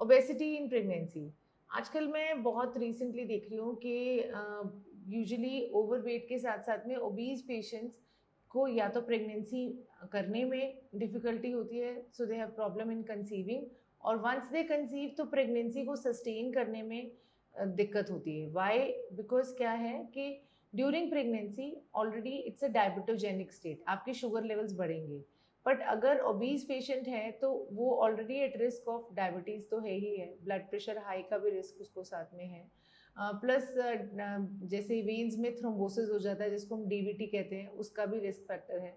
Obesity in pregnancy. आजकल मैं बहुत रिसेंटली देख रही हूँ कि यूजुअली ओवरवेट के साथ साथ में ओबीज पेशेंट्स को या तो प्रेगनेंसी करने में डिफ़िकल्टी होती है, so they have problem in conceiving, और वंस दे कंसीव तो प्रेगनेंसी को सस्टेन करने में दिक्कत होती है। व्हाई? बिकॉज़ क्या है कि during pregnancy already it's a diabetogenic state, आपके शुगर लेवल्स बढ़ेंगे। बट अगर ओबीज पेशेंट है तो वो already at risk of diabetes तो है ही है, ब्लड प्रेशर हाई का भी रिस्क उसको साथ में है। प्लस जैसे वेन्स में थ्रोम्बोसिस हो जाता है जिसको हम डीवीटी कहते हैं, उसका भी रिस्क फैक्टर है।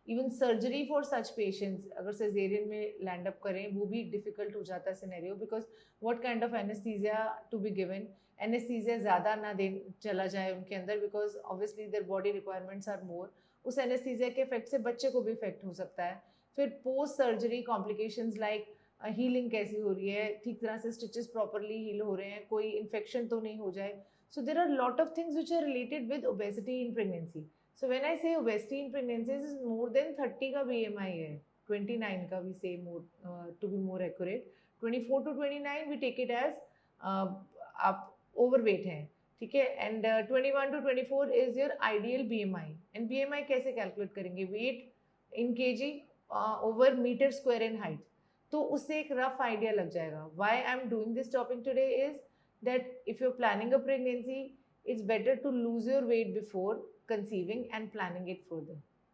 Even surgery for such patients अगर सिजेरियन में लैंड अप करें वो भी डिफिकल्ट हो जाता है scenario, because what kind of anaesthesia to be given. Anaesthesia ज़्यादा ना दे चला जाए उनके अंदर, because obviously their body requirements are more. उस एनेस्थीसिया के इफेक्ट से बच्चे को भी इफेक्ट हो सकता है। फिर post surgery complications like healing कैसी हो रही है, ठीक तरह से स्टिचेस प्रॉपरली हील हो रहे हैं, कोई इन्फेक्शन तो नहीं हो जाए। So there are lot of things which are related with obesity in pregnancy. So when I say obesity in pregnancy is more than 30 का बीएमआई है, 29 का भी say more to be more accurate. 24 to 29 we take it as आप overweight हैं, ठीक है। And 21 to 24 is your ideal BMI. And BMI कैसे calculate करेंगे? Weight in KG over metre square in height. तो उससे एक रफ आइडिया लग जाएगा। Why I am doing this topic today is that if you're planning a pregnancy, it's better to lose your weight before conceiving and planning it further.